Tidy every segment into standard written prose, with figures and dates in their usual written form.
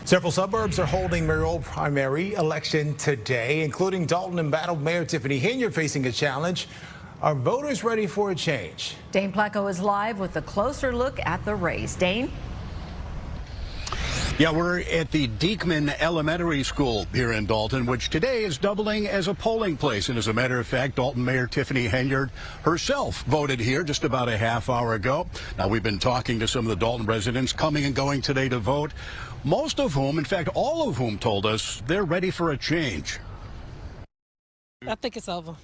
Several suburbs are holding mayoral primary election today, including Dalton. Embattled Mayor Tiffany Henyard facing a challenge. Are voters ready for a change? Dane Placco is live with a closer look at the race. Dane? Yeah, we're at the Diekman Elementary School here in Dalton, which today is doubling as a polling place. And as a matter of fact, Dalton Mayor Tiffany Henyard herself voted here just about a half hour ago. Now, we've been talking to some of the Dalton residents coming and going today to vote, most of whom, in fact, all of whom told us they're ready for a change. I think it's over.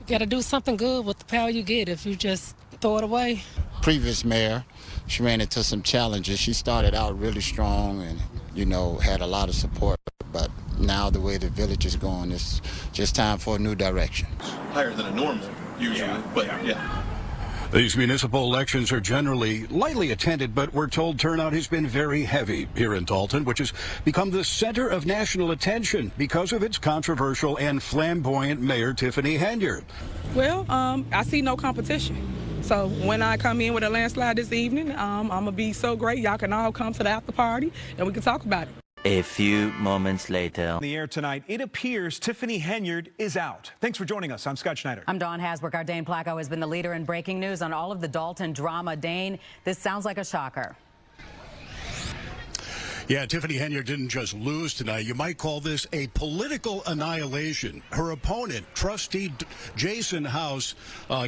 You got to do something good with the power you get if you just throw it away. Previous mayor, she ran into some challenges. She started out really strong and, had a lot of support. But now the way the village is going, it's just time for a new direction. Higher than a normal, usually, but yeah. These municipal elections are generally lightly attended, but we're told turnout has been very heavy here in Dalton, which has become the center of national attention because of its controversial and flamboyant Mayor Tiffany Henyard. Well, I see no competition. So when I come in with a landslide this evening, I'm going to be so great. Y'all can all come to the after party and we can talk about it. A few moments later. On the air tonight, it appears Tiffany Henyard is out. Thanks for joining us. I'm Scott Schneider. I'm Dawn Hasbrook. Our Dane Placco has been the leader in breaking news on all of the Dalton drama. Dane, this sounds like a shocker. Yeah, Tiffany Henyard didn't just lose tonight. You might call this a political annihilation. Her opponent, trustee Jason House,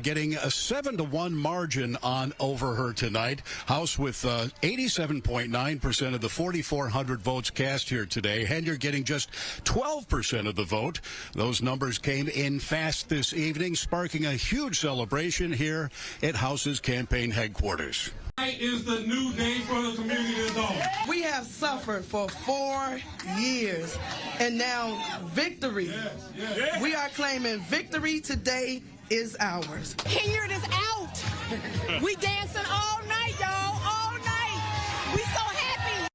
getting a 7-1 margin over her tonight. House with 87.9% of the 4,400 votes cast here today. Henyard getting just 12% of the vote. Those numbers came in fast this evening, sparking a huge celebration here at House's campaign headquarters. Tonight is the new day for the community of Dalton. We have suffered for 4 years, and now victory. Yes. We are claiming victory today is ours. Henyard is out. We dancing all night, y'all, all night. We so happy.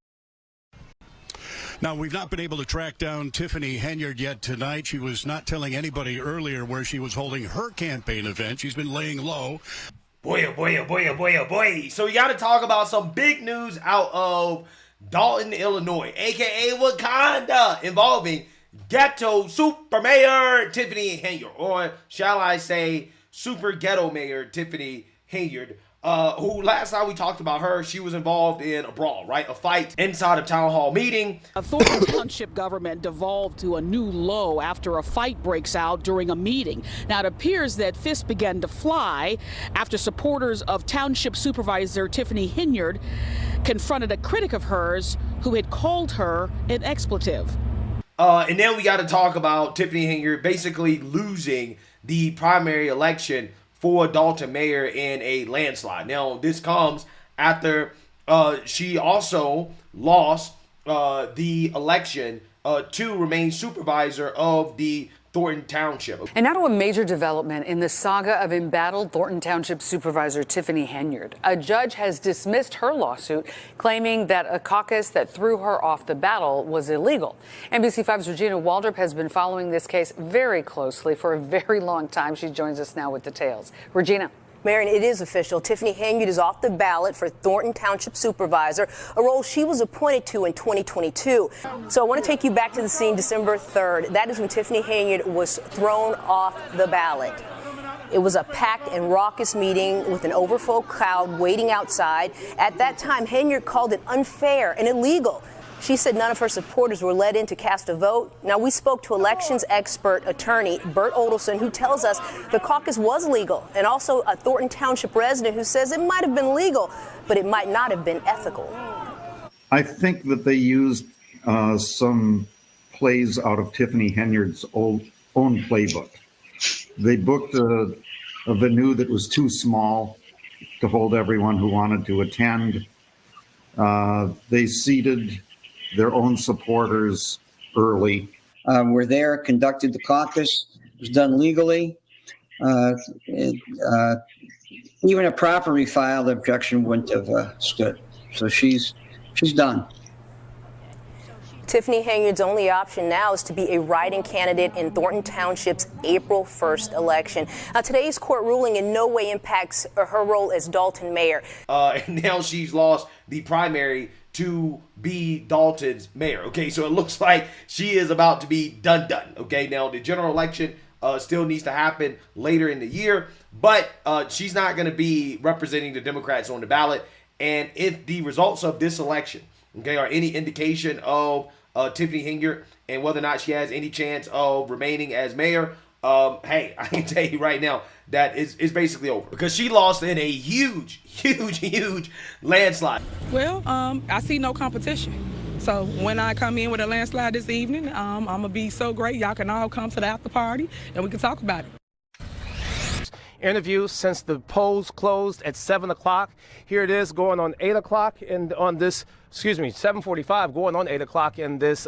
Now, we've not been able to track down Tiffany Henyard yet tonight. She was not telling anybody earlier where she was holding her campaign event. She's been laying low. Boy, oh boy, oh boy, oh boy, oh boy. So we got to talk about some big news out of Dalton, Illinois, a.k.a. Wakanda, involving Ghetto Super Mayor Tiffany Henyard, or shall I say Super Ghetto Mayor Tiffany Henyard, who last time we talked about her, she was involved in a brawl, right? A fight inside a town hall meeting. A Thornton Township government devolved to a new low after a fight breaks out during a meeting. Now, it appears that fists began to fly after supporters of Township Supervisor Tiffany Henyard confronted a critic of hers who had called her an expletive. And then we got to talk about Tiffany Henyard basically losing the primary election for Dalton mayor in a landslide. Now, this comes after she also lost the election to remain supervisor of the Thornton Township. And now to a major development in the saga of embattled Thornton Township Supervisor Tiffany Henyard. A judge has dismissed her lawsuit, claiming that a caucus that threw her off the ballot was illegal. NBC5's Regina Waldrop has been following this case very closely for a very long time. She joins us now with details. Regina. Marion, it is official. Tiffany Henyard is off the ballot for Thornton Township Supervisor, a role she was appointed to in 2022. So I want to take you back to the scene December 3rd. That is when Tiffany Henyard was thrown off the ballot. It was a packed and raucous meeting with an overflow crowd waiting outside. At that time, Henyard called it unfair and illegal. She said none of her supporters were let in to cast a vote. Now, we spoke to elections expert attorney Bert Odelson, who tells us the caucus was legal, and also a Thornton Township resident who says it might have been legal, but it might not have been ethical. I think that they used some plays out of Tiffany Henyard's own playbook. They booked a venue that was too small to hold everyone who wanted to attend. They seated their own supporters early. Were there, conducted the caucus, it was done legally. Even a properly filed objection wouldn't have stood. So she's done. Tiffany Henyard's only option now is to be a write-in candidate in Thornton Township's April 1st election. Now, today's court ruling in no way impacts her role as Dalton mayor. And now she's lost the primary to be Dalton's mayor. Okay, so it looks like she is about to be done. Okay, now the general election still needs to happen later in the year, but she's not going to be representing the Democrats on the ballot. And if the results of this election, okay, are any indication of Tiffany Henyard and whether or not she has any chance of remaining as mayor, hey, I can tell you right now that it's basically over, because she lost in a huge landslide. Well, I see no competition. So when I come in with a landslide this evening, I'm going to be so great. Y'all can all come to the after party and we can talk about it. Interview since the polls closed at 7 o'clock. Here it is going on 8 o'clock and on this, 7:45 going on 8 o'clock in this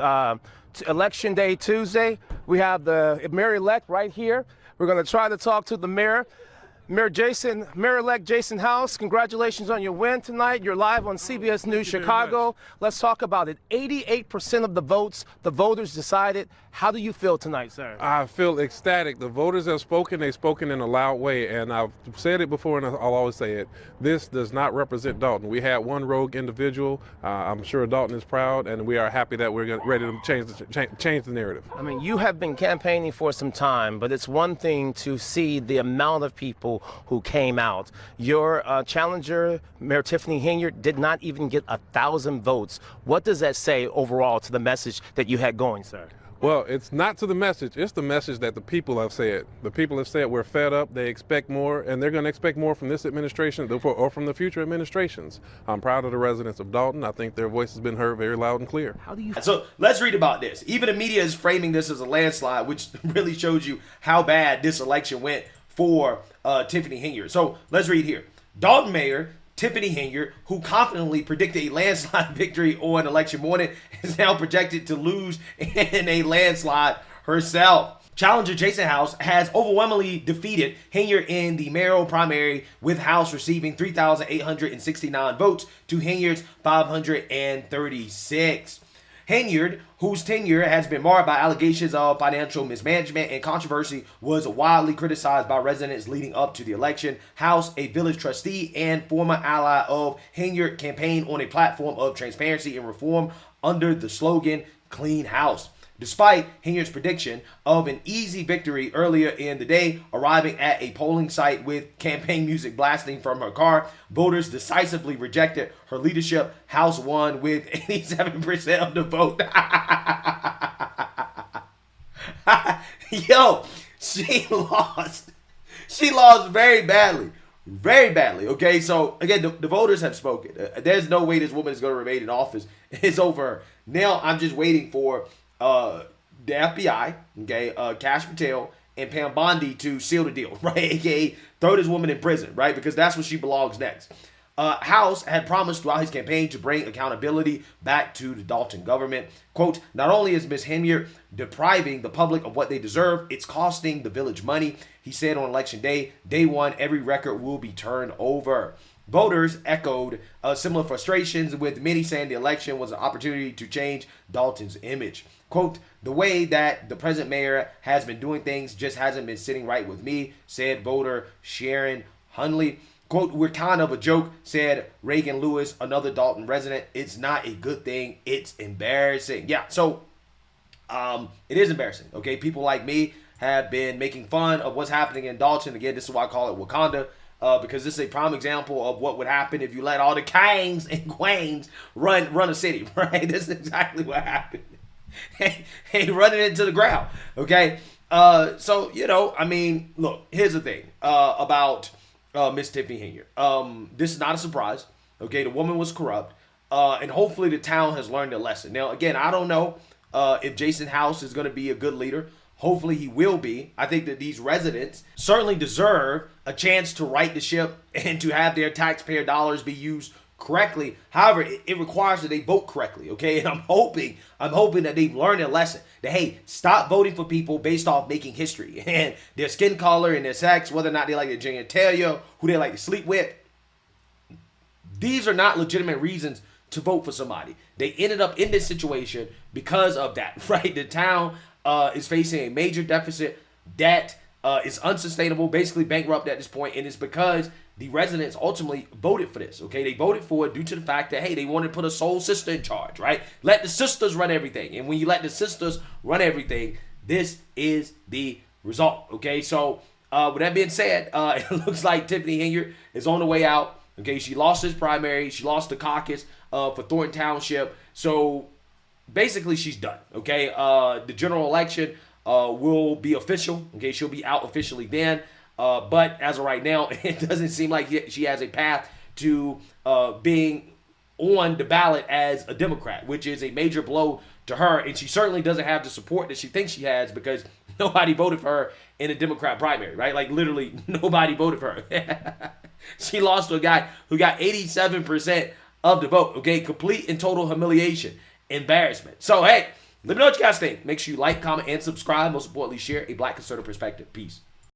election day Tuesday. We have the mayor-elect right here. We're going to try to talk to the mayor. Mayor-elect Jason House, congratulations on your win tonight. You're live on CBS News Chicago. Let's talk about it. 88% of the votes, the voters decided. How do you feel tonight, sir? I feel ecstatic. The voters have spoken. They've spoken in a loud way, and I've said it before, and I'll always say it. This does not represent Dalton. We had one rogue individual. I'm sure Dalton is proud, and we are happy that we're ready to change the narrative. I mean, you have been campaigning for some time, but it's one thing to see the amount of people who came out. Your challenger, Mayor Tiffany Henyard, did not even get 1,000 votes. What does that say overall to the message that you had going, sir? Well, it's not to the message. It's the message that the people have said. The people have said we're fed up. They expect more, and they're going to expect more from this administration or from the future administrations. I'm proud of the residents of Dalton. I think their voice has been heard very loud and clear. How do you? So let's read about this. Even the media is framing this as a landslide, which really shows you how bad this election went for Tiffany Henyard. So let's read here. Dalton Mayor Tiffany Henyard, who confidently predicted a landslide victory on election morning, is now projected to lose in a landslide herself. Challenger Jason House has overwhelmingly defeated Henyard in the mayoral primary, with House receiving 3,869 votes to Henyard's 536. Henyard, whose tenure has been marred by allegations of financial mismanagement and controversy, was widely criticized by residents leading up to the election. House, a village trustee and former ally of Henyard, campaigned on a platform of transparency and reform under the slogan "Clean House." Despite Henyard's prediction of an easy victory earlier in the day, arriving at a polling site with campaign music blasting from her car, voters decisively rejected her leadership. House won with 87% of the vote. Yo, she lost. She lost very badly. Very badly. Okay, so again, the voters have spoken. There's no way this woman is going to remain in office. It's over. Now I'm just waiting for the FBI, okay, Cash Patel and Pam Bondi to seal the deal, right? AKA throw this woman in prison, right? Because that's where she belongs next. House had promised throughout his campaign to bring accountability back to the Dalton government. Quote, not only is Ms. Henyard depriving the public of what they deserve, it's costing the village money. He said on election day, day one, every record will be turned over. Voters echoed similar frustrations, with many saying the election was an opportunity to change Dalton's image. Quote, the way that the present mayor has been doing things just hasn't been sitting right with me, said voter Sharon Hunley. Quote, we're kind of a joke, said Reagan Lewis, another Dalton resident. It's not a good thing. It's embarrassing. Yeah, so it is embarrassing. Okay, people like me have been making fun of what's happening in Dalton. Again, this is why I call it Wakanda. Because this is a prime example of what would happen if you let all the kings and queens run a city, right? This is exactly what happened. Hey, running it into the ground, okay? So, you know, I mean, look, here's the thing about Miss Tiffany Henyard. This is not a surprise, okay? The woman was corrupt, and hopefully the town has learned a lesson. Now, again, I don't know if Jason House is going to be a good leader. Hopefully he will be. I think that these residents certainly deserve a chance to right the ship and to have their taxpayer dollars be used correctly. However, it requires that they vote correctly, okay? And I'm hoping that they've learned a lesson. That, hey, stop voting for people based off making history and their skin color and their sex, whether or not they like their genitalia, who they like to sleep with. These are not legitimate reasons to vote for somebody. They ended up in this situation because of that, right? The town is facing a major deficit. Debt is unsustainable, basically bankrupt at this point, and it's because the residents ultimately voted for this, okay? They voted for it due to the fact that, hey, they wanted to put a soul sister in charge, right? Let the sisters run everything. And when you let the sisters run everything, this is the result, okay? So with that being said, it looks like Tiffany Henyard is on the way out, okay? She lost this primary. She lost the caucus for Thornton Township. So basically she's done, okay? The general election will be official, okay? She'll be out officially then. But as of right now, it doesn't seem like she has a path to being on the ballot as a Democrat, which is a major blow to her. And she certainly doesn't have the support that she thinks she has because nobody voted for her in a Democrat primary, right? Like literally nobody voted for her. She lost to a guy who got 87% of the vote, okay? Complete and total humiliation, embarrassment. So, hey, let me know what you guys think. Make sure you like, comment, and subscribe. Most importantly, share a Black conservative perspective. Peace.